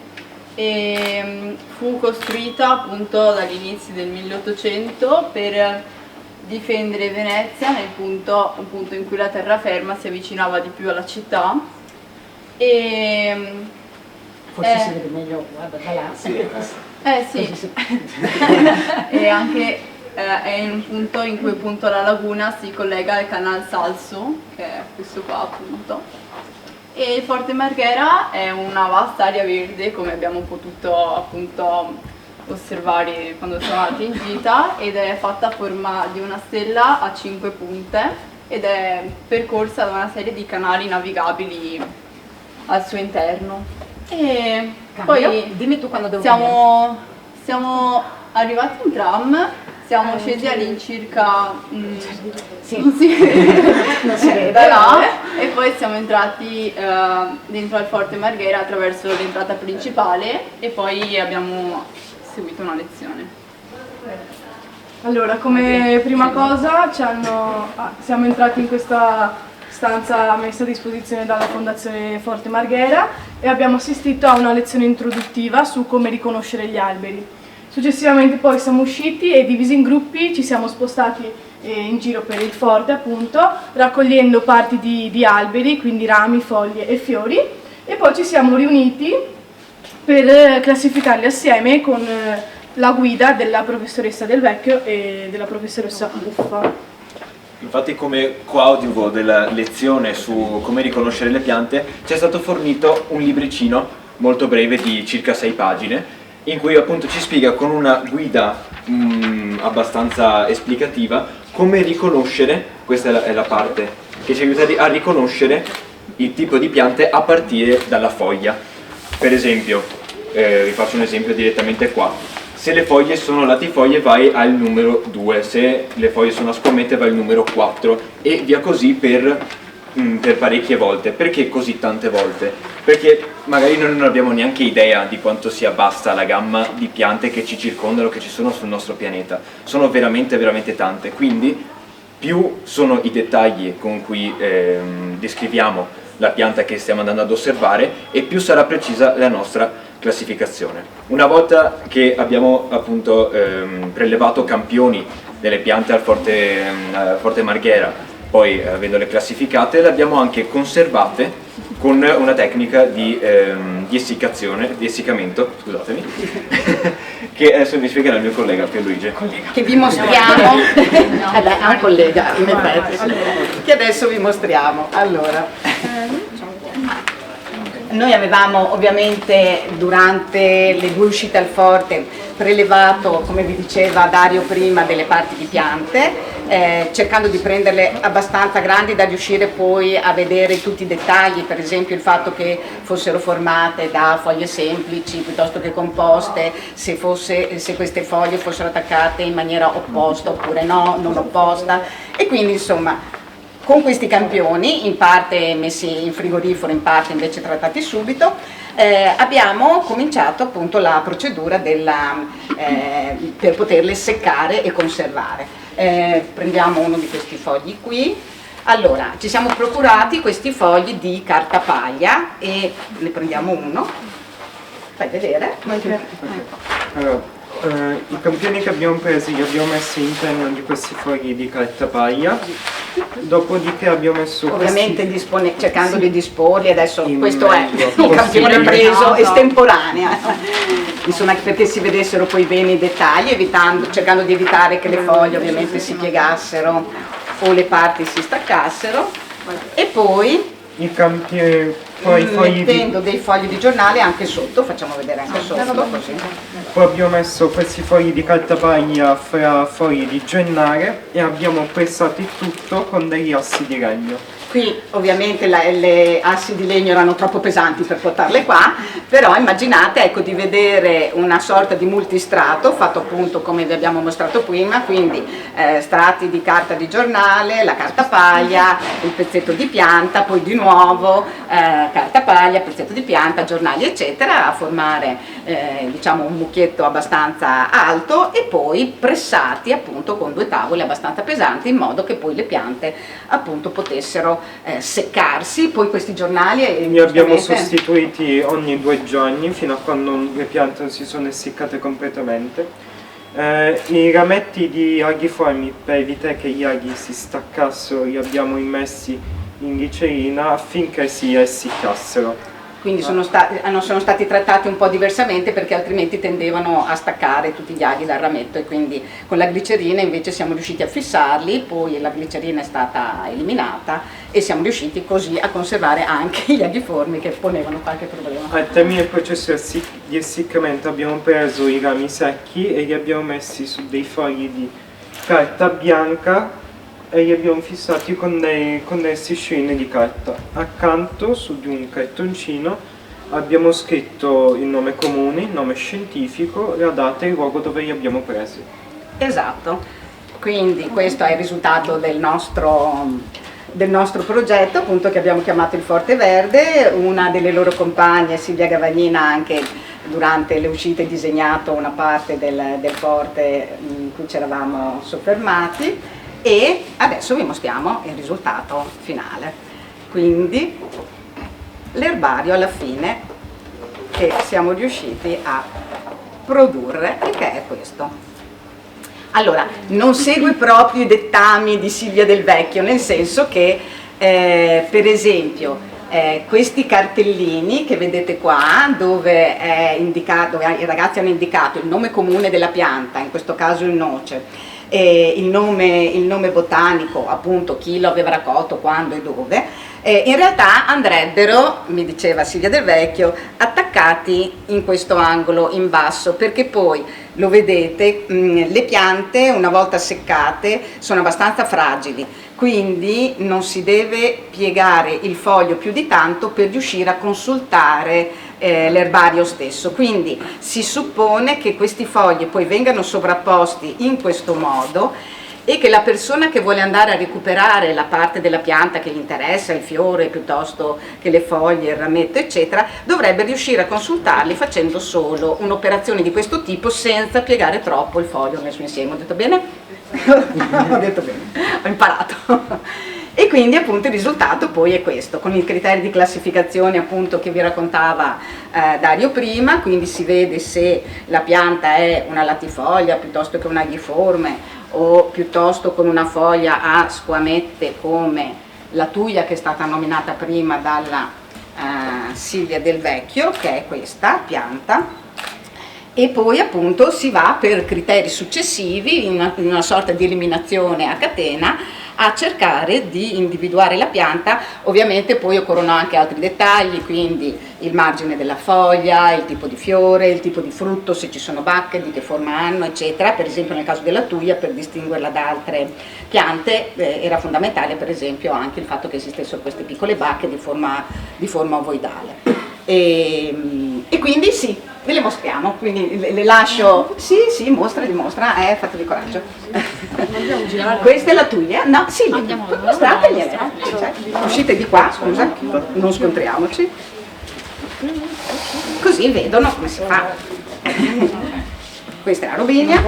e fu costruita appunto dagli inizi del 1800 per difendere Venezia nel punto appunto in cui la terraferma si avvicinava di più alla città. E forse si vede meglio, guarda, da là. Sì. Sì, e anche è in un punto in cui appunto la laguna si collega al Canal Salso, che è questo qua appunto. E Forte Marghera è una vasta area verde, come abbiamo potuto appunto osservare quando siamo andati in gita, ed è fatta a forma di una stella a 5 punte ed è percorsa da una serie di canali navigabili al suo interno. E poi dimmi tu quando devo siamo arrivati in tram, siamo scesi all'incirca non si vede da là, e poi siamo entrati dentro al Forte Marghera attraverso l'entrata principale, e poi abbiamo seguito una lezione. Allora, come prima cosa siamo entrati in questa stanza messa a disposizione dalla Fondazione Forte Marghera e abbiamo assistito a una lezione introduttiva su come riconoscere gli alberi. Successivamente poi siamo usciti e, divisi in gruppi, ci siamo spostati in giro per il forte appunto, raccogliendo parti di alberi, quindi rami, foglie e fiori, e poi ci siamo riuniti per classificarli assieme con la guida della professoressa Del Vecchio e della professoressa Buffa. Infatti, come coadiuvo della lezione su come riconoscere le piante, ci è stato fornito un libricino molto breve di circa 6 pagine, in cui appunto ci spiega con una guida abbastanza esplicativa come riconoscere, questa è la parte che ci aiuta a riconoscere il tipo di piante a partire dalla foglia. Per esempio, vi faccio un esempio direttamente qua. Se le foglie sono latifoglie vai al numero 2, se le foglie sono a squamette vai al numero 4, e via così per parecchie volte. Perché così tante volte? Perché magari noi non abbiamo neanche idea di quanto sia vasta la gamma di piante che ci circondano, che ci sono sul nostro pianeta. Sono veramente veramente tante, quindi più sono i dettagli con cui descriviamo la pianta che stiamo andando ad osservare, e più sarà precisa la nostra classificazione. Una volta che abbiamo appunto prelevato campioni delle piante al Forte Marghera, poi avendole classificate le abbiamo anche conservate con una tecnica di essiccamento, scusatemi, che adesso mi spiegherà il mio collega Pierluigi. Che vi mostriamo, è un collega in effetti, che adesso vi mostriamo. Allora, noi avevamo ovviamente durante le 2 uscite al forte prelevato, come vi diceva Dario prima, delle parti di piante, cercando di prenderle abbastanza grandi da riuscire poi a vedere tutti i dettagli, per esempio il fatto che fossero formate da foglie semplici piuttosto che composte, se queste foglie fossero attaccate in maniera opposta oppure no, non opposta, e quindi insomma con questi campioni, in parte messi in frigorifero, in parte invece trattati subito, abbiamo cominciato appunto la procedura per poterle seccare e conservare. Prendiamo uno di questi fogli qui. Allora, ci siamo procurati questi fogli di carta paglia e ne prendiamo uno. Fai vedere? Allora, i campioni che abbiamo presi li abbiamo messi all'interno di questi fogli di carta paglia, dopodiché abbiamo messo ovviamente cercando di disporli. Adesso questo meglio è un campione preso estemporanea, insomma, perché si vedessero poi bene i dettagli, cercando di evitare che le foglie ovviamente si piegassero o le parti si staccassero, e poi mettendo dei fogli di giornale anche sotto, facciamo vedere anche sotto così. Poi abbiamo messo questi fogli di carta paglia fra fogli di giornale e abbiamo pressato il tutto con degli assi di legno. Qui ovviamente le assi di legno erano troppo pesanti per portarle qua, però immaginate, ecco, di vedere una sorta di multistrato fatto appunto come vi abbiamo mostrato prima, quindi strati di carta di giornale, la carta paglia, il pezzetto di pianta, poi di nuovo carta paglia, pezzetto di pianta, giornali eccetera, a formare diciamo un mucchietto abbastanza alto, e poi pressati appunto con 2 tavole abbastanza pesanti in modo che poi le piante appunto potessero seccarsi. Poi questi giornali li abbiamo sostituiti ogni 2 giorni fino a quando le piante si sono essiccate completamente. I rametti di aghiformi, per evitare che gli aghi si staccassero, li abbiamo immessi in glicerina affinché si essiccassero. Quindi sono stati trattati un po' diversamente, perché altrimenti tendevano a staccare tutti gli aghi dal rametto, e quindi con la glicerina invece siamo riusciti a fissarli, poi la glicerina è stata eliminata e siamo riusciti così a conservare anche gli aghiformi che ponevano qualche problema. Al termine del processo di essiccamento abbiamo preso i rami secchi e li abbiamo messi su dei fogli di carta bianca e li abbiamo fissati con delle striscioline di carta. Accanto, su di un cartoncino, abbiamo scritto il nome comune, il nome scientifico, la data e il luogo dove li abbiamo presi. Esatto, quindi questo è il risultato del nostro progetto, appunto, che abbiamo chiamato il Forte Verde. Una delle loro compagne, Silvia Gavagnina, anche durante le uscite disegnato una parte del forte in cui ci eravamo soffermati, e adesso vi mostriamo il risultato finale. Quindi l'erbario alla fine che siamo riusciti a produrre, e che è questo. Allora, non segue proprio i dettami di Silvia Del Vecchio, nel senso che per esempio questi cartellini che vedete qua, dove i ragazzi hanno indicato il nome comune della pianta, in questo caso il noce, il nome botanico, appunto chi lo aveva raccolto, quando e dove, in realtà andrebbero, mi diceva Silvia Del Vecchio, attaccati in questo angolo in basso, perché poi lo vedete, le piante una volta seccate sono abbastanza fragili, quindi non si deve piegare il foglio più di tanto per riuscire a consultare l'erbario stesso. Quindi si suppone che questi fogli poi vengano sovrapposti in questo modo, e che la persona che vuole andare a recuperare la parte della pianta che gli interessa, il fiore piuttosto che le foglie, il rametto eccetera, dovrebbe riuscire a consultarli facendo solo un'operazione di questo tipo, senza piegare troppo il foglio nel suo insieme. Ho detto bene? Ho detto bene, ho imparato. E quindi appunto il risultato poi è questo, con i criteri di classificazione appunto che vi raccontava Dario prima. Quindi si vede se la pianta è una latifoglia piuttosto che un aghiforme o piuttosto con una foglia a squamette come la tuia che è stata nominata prima dalla Silvia Del Vecchio, che è questa pianta, e poi appunto si va per criteri successivi in una sorta di eliminazione a catena a cercare di individuare la pianta. Ovviamente poi occorrono anche altri dettagli, quindi il margine della foglia, il tipo di fiore, il tipo di frutto, se ci sono bacche, di che forma hanno, eccetera. Per esempio nel caso della tuia, per distinguerla da altre piante, era fondamentale per esempio anche il fatto che esistessero queste piccole bacche di forma ovoidale. E quindi sì, ve le mostriamo, quindi le lascio, sì, dimostra, fatevi coraggio. Questa è la tuia? No, sì, mostrategliele. Uscite di qua, scusa, non scontriamoci. Così vedono come si fa. Questa è la robinia,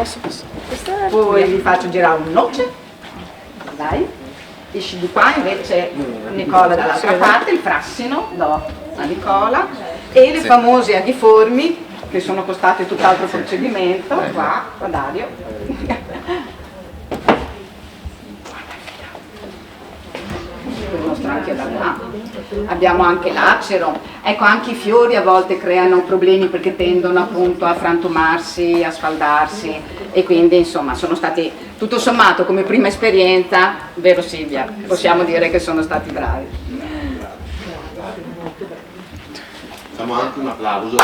poi vi faccio girare un noce, dai, esci di qua, invece Nicola dall'altra parte, il frassino, do a Nicola, e le famose aghiformi che sono costate tutt'altro procedimento, qua, Dario. Lo mostro anche da là. Abbiamo anche l'acero, ecco, anche i fiori a volte creano problemi perché tendono appunto a frantumarsi, a sfaldarsi, e quindi insomma sono stati, tutto sommato come prima esperienza, vero Silvia, possiamo dire che sono stati bravi. Facciamo anche un applauso.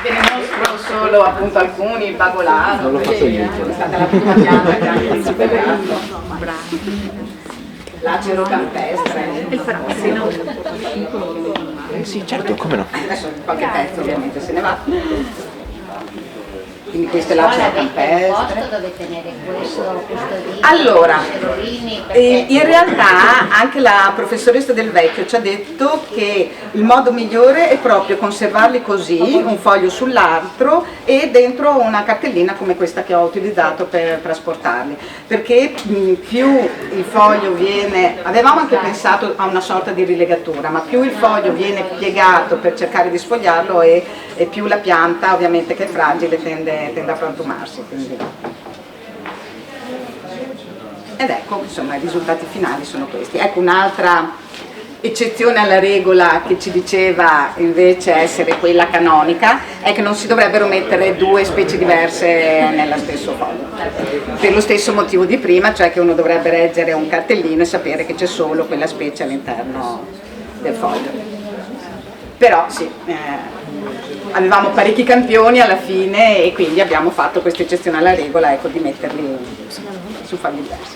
Ve ne mostro solo appunto alcuni, il bagolano, Non lo faccio io. è stata la prima pianta che anche il superato. L'acero campestre, il frassino. Sì, certo, come no? Adesso qualche pezzo ovviamente se ne va. Quindi questo è l'acero campestre. Dove tenere questo Allora, in realtà anche la professoressa Del Vecchio ci ha detto che il modo migliore è proprio conservarli così, un foglio sull'altro e dentro una cartellina come questa che ho utilizzato per trasportarli, perché più il foglio viene, avevamo anche pensato a una sorta di rilegatura, ma più il foglio viene piegato per cercare di sfogliarlo e più la pianta, ovviamente che è fragile, tende a frantumarsi. Quindi. Ed ecco, insomma, i risultati finali sono questi. Ecco un'altra eccezione alla regola che ci diceva invece essere quella canonica, è che non si dovrebbero mettere due specie diverse nello stesso foglio, per lo stesso motivo di prima, cioè che uno dovrebbe leggere un cartellino e sapere che c'è solo quella specie all'interno del foglio. Però sì, avevamo parecchi campioni alla fine e quindi abbiamo fatto questa eccezione alla regola, ecco, di metterli su fogli diversi.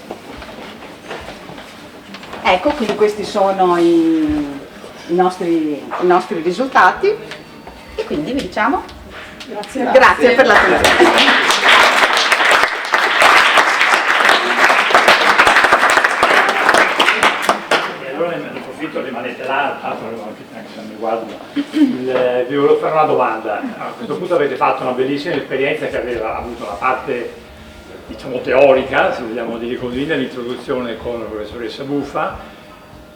Ecco, quindi questi sono i nostri risultati e quindi vi diciamo grazie per l'attenzione. Rimanete là, tanto anche se non mi guardo. Vi volevo fare una domanda. A questo punto avete fatto una bellissima esperienza che aveva avuto una parte, diciamo, teorica, se vogliamo dire così, nell'introduzione con la professoressa Buffa,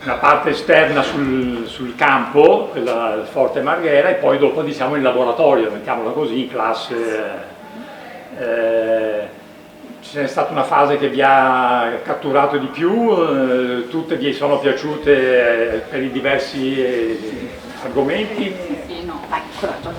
una parte esterna sul campo, quella del Forte Marghera, e poi dopo, diciamo, in laboratorio, mettiamola così, in classe. C'è stata una fase che vi ha catturato di più, tutte vi sono piaciute per i diversi argomenti? Sì, no, vai, coraggio.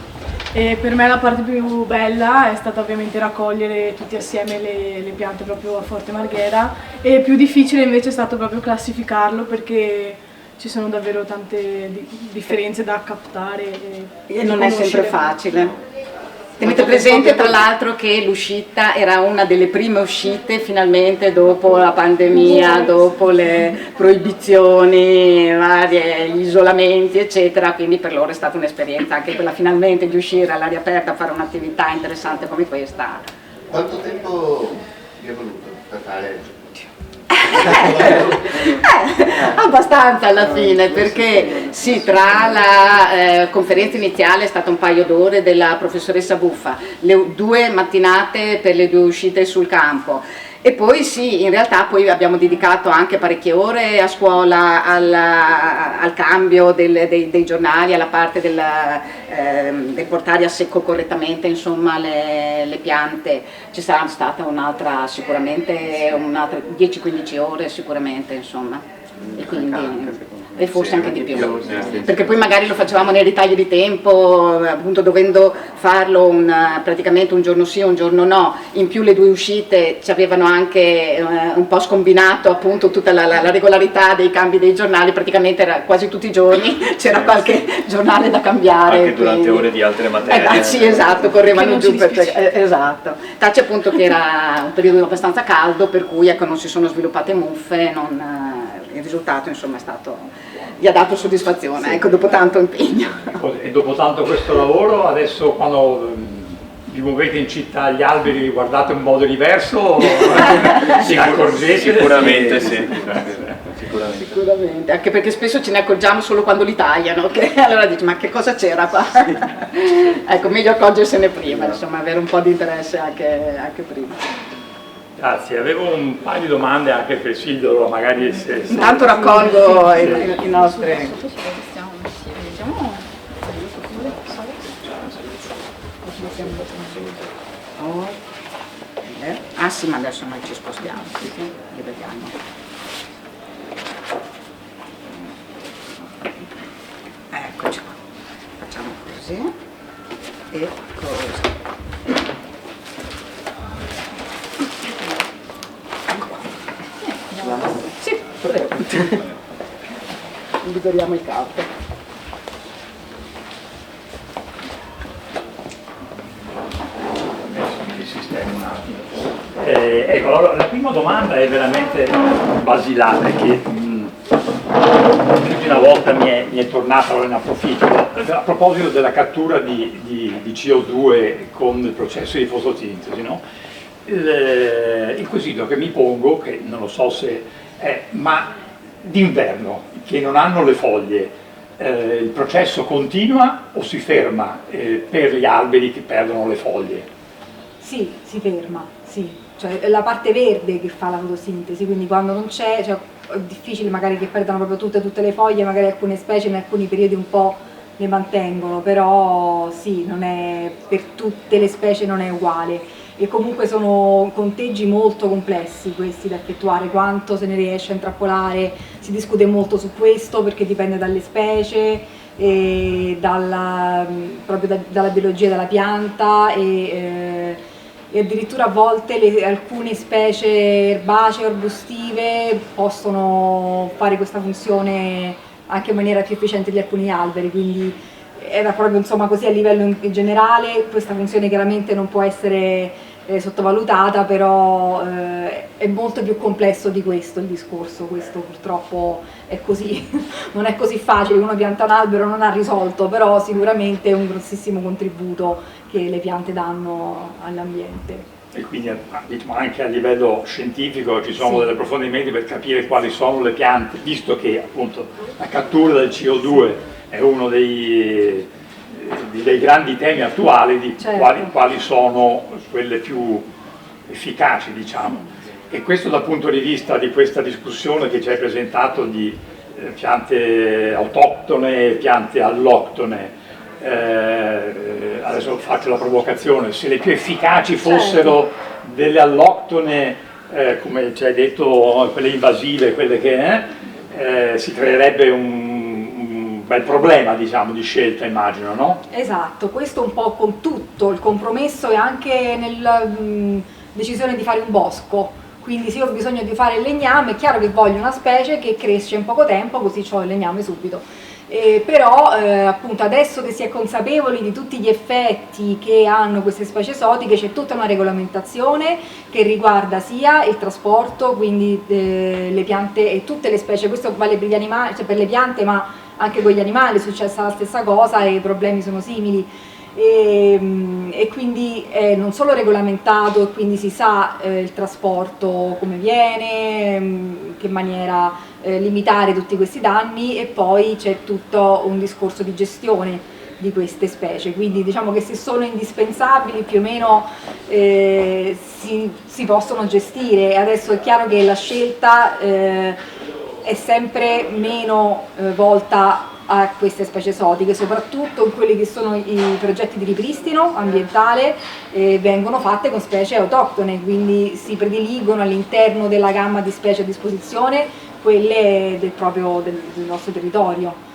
E per me la parte più bella è stata ovviamente raccogliere tutti assieme le piante proprio a Forte Marghera, e più difficile invece è stato proprio classificarlo perché ci sono davvero tante differenze da captare. E non è sempre facile. Tenete presente tra l'altro che l'uscita era una delle prime uscite finalmente dopo la pandemia, dopo le proibizioni varie, gli isolamenti eccetera, quindi per loro è stata un'esperienza anche quella finalmente di uscire all'aria aperta a fare un'attività interessante come questa. Quanto tempo vi è voluto per fare? Abbastanza alla fine, perché sì, tra la conferenza iniziale è stata un paio d'ore della professoressa Buffa, le 2 mattinate per le 2 uscite sul campo. E poi sì, in realtà poi abbiamo dedicato anche parecchie ore a scuola al cambio dei giornali, alla parte del portare a secco correttamente, insomma, le piante. Ci sarà stata un'altra sicuramente, un'altra 10-15 ore sicuramente, insomma. E quindi e forse anche di più, perché poi magari lo facevamo nei ritagli di tempo, appunto dovendo farlo praticamente un giorno sì, un giorno no, in più le 2 uscite ci avevano anche un po' scombinato appunto tutta la regolarità dei cambi dei giornali, praticamente era quasi tutti i giorni c'era qualche giornale da cambiare. Anche durante ore di altre materie. Sì, esatto, correvano giù esatto. Tace appunto che era un periodo abbastanza caldo, per cui ecco, non si sono sviluppate muffe, il risultato insomma è stato, gli ha dato soddisfazione, sì. Ecco, dopo tanto impegno. E dopo tanto questo lavoro, adesso quando vi muovete in città, gli alberi li guardate in modo diverso? Si accorgete? Sicuramente sì. Sicuramente, anche perché spesso ce ne accorgiamo solo quando li tagliano, che allora dici ma che cosa c'era qua? Ecco, meglio accorgersene prima, insomma, avere un po' di interesse anche prima. Grazie, avevo un paio di domande anche per Silvio, magari se intanto raccolgo i nostri. Ah sì, ma adesso noi ci spostiamo, li vediamo. Eccoci qua, facciamo così e così. Sì, liberiamo il campo. Ecco, allora, la prima domanda è veramente basilare, che più di una volta mi è tornata, allora ne approfitto, a proposito della cattura di CO2 con il processo di fotosintesi, no? Il quesito che mi pongo, che non lo so se è, ma d'inverno, che non hanno le foglie, il processo continua o si ferma per gli alberi che perdono le foglie? Sì, si ferma, sì. Cioè è la parte verde che fa la fotosintesi, quindi quando non c'è, cioè, è difficile magari che perdano proprio tutte le foglie, magari alcune specie in alcuni periodi un po' le mantengono, però sì, non è, per tutte le specie non è uguale. E comunque sono conteggi molto complessi questi da effettuare, quanto se ne riesce a intrappolare, si discute molto su questo perché dipende dalle specie, e proprio dalla biologia della pianta e addirittura a volte alcune specie erbacee o arbustive possono fare questa funzione anche in maniera più efficiente di alcuni alberi, quindi era proprio insomma così a livello in generale. Questa funzione chiaramente non può essere sottovalutata, però è molto più complesso di questo il discorso, questo purtroppo è così, non è così facile, uno pianta un albero non ha risolto, però sicuramente è un grossissimo contributo che le piante danno all'ambiente. E quindi diciamo, anche a livello scientifico ci sono degli approfondimenti per capire quali sono le piante, visto che appunto la cattura del CO2 è uno dei grandi temi attuali, di quali sono quelle più efficaci, diciamo. E questo dal punto di vista di questa discussione che ci hai presentato di piante autoctone e piante alloctone. Adesso faccio la provocazione: se le più efficaci fossero delle alloctone, come ci hai detto, quelle invasive, quelle che si creerebbe un bel problema, diciamo, di scelta, immagino, no? Esatto, questo un po' con tutto, il compromesso è anche nella decisione di fare un bosco, quindi se ho bisogno di fare il legname è chiaro che voglio una specie che cresce in poco tempo, così ho il legname subito. Però appunto adesso che si è consapevoli di tutti gli effetti che hanno queste specie esotiche, c'è tutta una regolamentazione che riguarda sia il trasporto, quindi le piante e tutte le specie, questo vale per gli animali, cioè per le piante, ma anche con gli animali è successa la stessa cosa e i problemi sono simili. e quindi è non solo regolamentato, e quindi si sa il trasporto come viene, in che maniera limitare tutti questi danni, e poi c'è tutto un discorso di gestione di queste specie, quindi diciamo che se sono indispensabili più o meno si possono gestire. Adesso è chiaro che la scelta è sempre meno volta a queste specie esotiche, soprattutto in quelli che sono i progetti di ripristino ambientale, vengono fatte con specie autoctone, quindi si prediligono all'interno della gamma di specie a disposizione quelle del nostro territorio.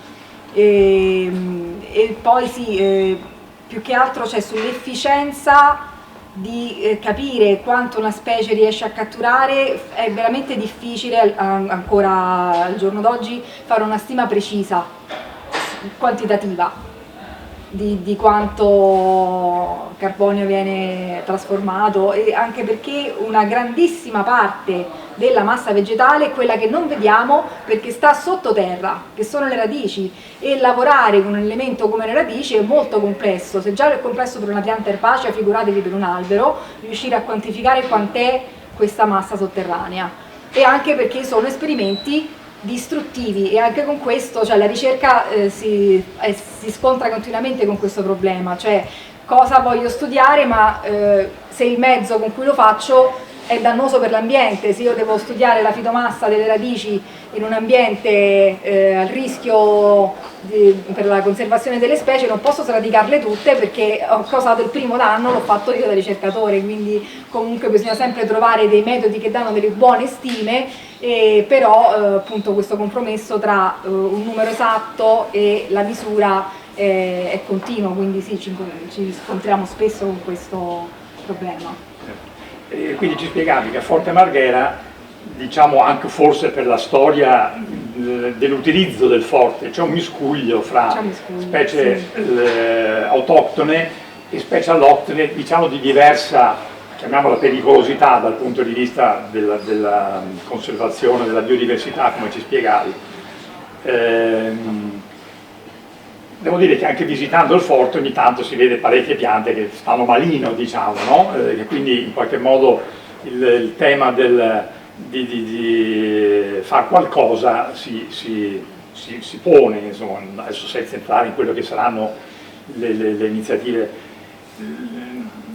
E poi sì, più che altro c'è sull'efficienza di capire quanto una specie riesce a catturare. È veramente difficile ancora al giorno d'oggi fare una stima precisa, quantitativa, di quanto carbonio viene trasformato, e anche perché una grandissima parte della massa vegetale è quella che non vediamo perché sta sottoterra, che sono le radici, e lavorare con un elemento come le radici è molto complesso. Se già è complesso per una pianta erbacea, figuratevi per un albero, riuscire a quantificare quant'è questa massa sotterranea, e anche perché sono esperimenti distruttivi, e anche con questo, cioè, la ricerca si scontra continuamente con questo problema, cioè cosa voglio studiare, ma se il mezzo con cui lo faccio è dannoso per l'ambiente. Se io devo studiare la fitomassa delle radici in un ambiente al rischio per la conservazione delle specie, non posso sradicarle tutte, perché ho causato il primo danno, l'ho fatto io da ricercatore, quindi comunque bisogna sempre trovare dei metodi che danno delle buone stime, però appunto questo compromesso tra un numero esatto e la misura è continuo, quindi sì, ci scontriamo spesso con questo problema. Quindi ci spiegavi che a Forte Marghera, diciamo anche forse per la storia dell'utilizzo del forte, c'è un miscuglio fra specie autoctone e specie alloctone, diciamo di diversa, chiamiamola, pericolosità dal punto di vista della conservazione della biodiversità, come ci spiegavi. Devo dire che anche visitando il forte ogni tanto si vede parecchie piante che stanno malino, diciamo, no? E quindi in qualche modo il tema di fare qualcosa si pone, insomma, adesso senza entrare in quello che saranno le iniziative.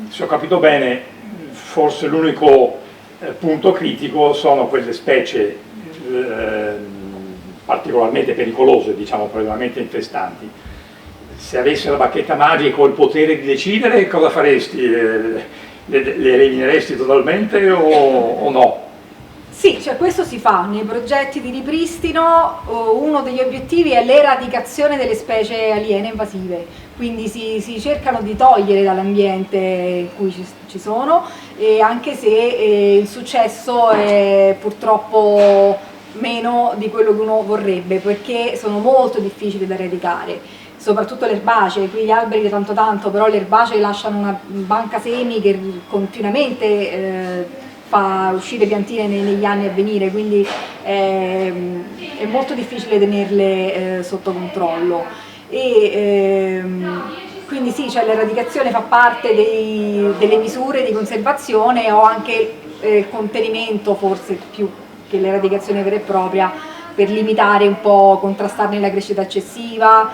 Se ho capito bene, forse l'unico punto critico sono quelle specie particolarmente pericolose, diciamo, particolarmente infestanti. Se avessi la bacchetta magica o il potere di decidere, cosa faresti? Le elimineresti totalmente o no? Sì, cioè questo si fa nei progetti di ripristino. Uno degli obiettivi è l'eradicazione delle specie aliene invasive, quindi si cercano di togliere dall'ambiente in cui ci sono, e anche se il successo è purtroppo meno di quello che uno vorrebbe, perché sono molto difficili da eradicare, soprattutto le erbacee. Qui gli alberi tanto, però le erbacee lasciano una banca semi che continuamente fa uscire piantine negli anni a venire, quindi è molto difficile tenerle sotto controllo. E quindi sì, cioè, l'eradicazione fa parte delle misure di conservazione, o anche contenimento, forse più che l'eradicazione vera e propria, per limitare un po', contrastarne la crescita eccessiva.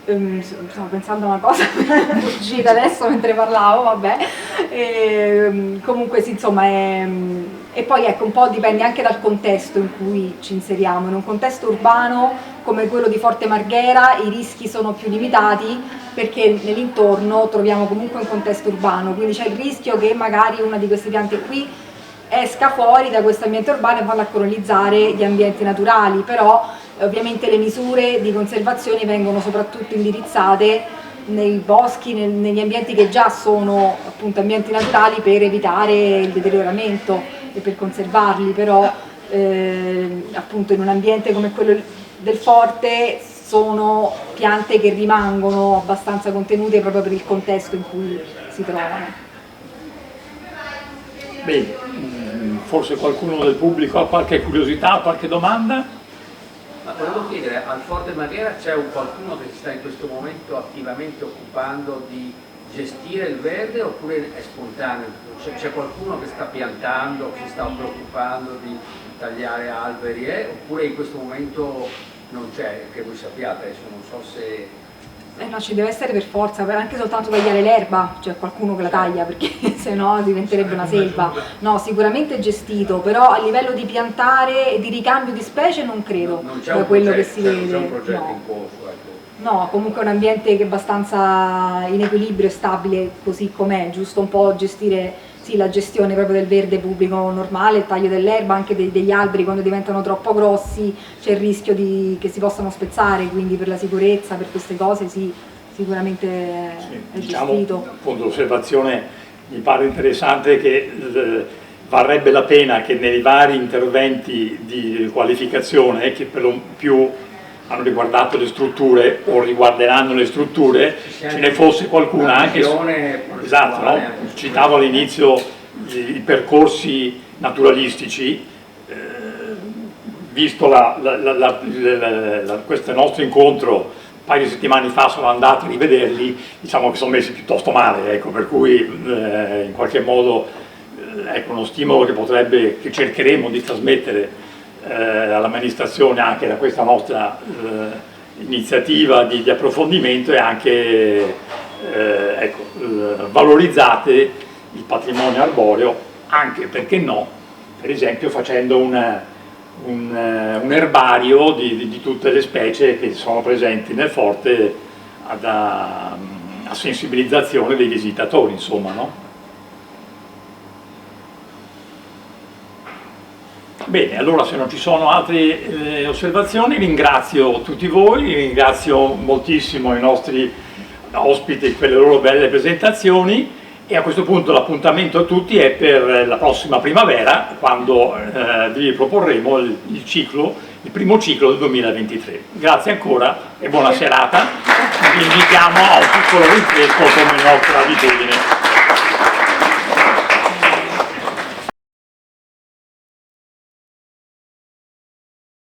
Stavo pensando a una cosa uscita adesso mentre parlavo, vabbè. Comunque sì, insomma, e poi ecco, un po' dipende anche dal contesto in cui ci inseriamo. In un contesto urbano come quello di Forte Marghera i rischi sono più limitati, perché nell'intorno troviamo comunque un contesto urbano, quindi c'è il rischio che magari una di queste piante qui esca fuori da questo ambiente urbano e vada a colonizzare gli ambienti naturali, però ovviamente le misure di conservazione vengono soprattutto indirizzate nei boschi, negli ambienti che già sono appunto ambienti naturali, per evitare il deterioramento e per conservarli. Però appunto in un ambiente come quello del forte sono piante che rimangono abbastanza contenute proprio per il contesto in cui si trovano. Bene, forse qualcuno del pubblico ha qualche curiosità, qualche domanda? Ma volevo chiedere, al Forte Marghera c'è qualcuno che si sta in questo momento attivamente occupando di gestire il verde oppure è spontaneo? C'è qualcuno che sta piantando, si sta preoccupando di tagliare alberi oppure in questo momento non c'è, che voi sappiate, adesso non so se... No, ci deve essere per forza, anche soltanto tagliare l'erba, cioè qualcuno che la taglia, perché sennò diventerebbe una selva. No, sicuramente gestito, però a livello di piantare e di ricambio di specie non credo, da quello che si vede. Non c'è un progetto in corso, ecco. No, comunque è un ambiente che è abbastanza in equilibrio e stabile così com'è, giusto un po' gestire la gestione proprio del verde pubblico normale, il taglio dell'erba, anche degli alberi quando diventano troppo grossi c'è il rischio che si possano spezzare, quindi per la sicurezza, per queste cose sì, sicuramente è gestito. Appunto l'osservazione mi pare interessante che varrebbe la pena che nei vari interventi di qualificazione che per lo più hanno riguardato le strutture o riguarderanno le strutture, ce ne fosse qualcuna anche esatto, no? Citavo all'inizio i percorsi naturalistici, visto questo nostro incontro un paio di settimane fa sono andato a rivederli, diciamo che sono messi piuttosto male, ecco, per cui in qualche modo ecco, uno stimolo che cercheremo di trasmettere all'amministrazione anche da questa nostra iniziativa di approfondimento e anche ecco, valorizzate il patrimonio arboreo, anche perché no, per esempio facendo un erbario di tutte le specie che sono presenti nel forte a sensibilizzazione dei visitatori, insomma, no? Bene, allora se non ci sono altre osservazioni ringrazio tutti voi, ringrazio moltissimo i nostri ospiti per le loro belle presentazioni e a questo punto l'appuntamento a tutti è per la prossima primavera quando vi proporremo il primo ciclo del 2023. Grazie ancora e buona serata, vi invitiamo a un piccolo rinfresco come nostra abitudine.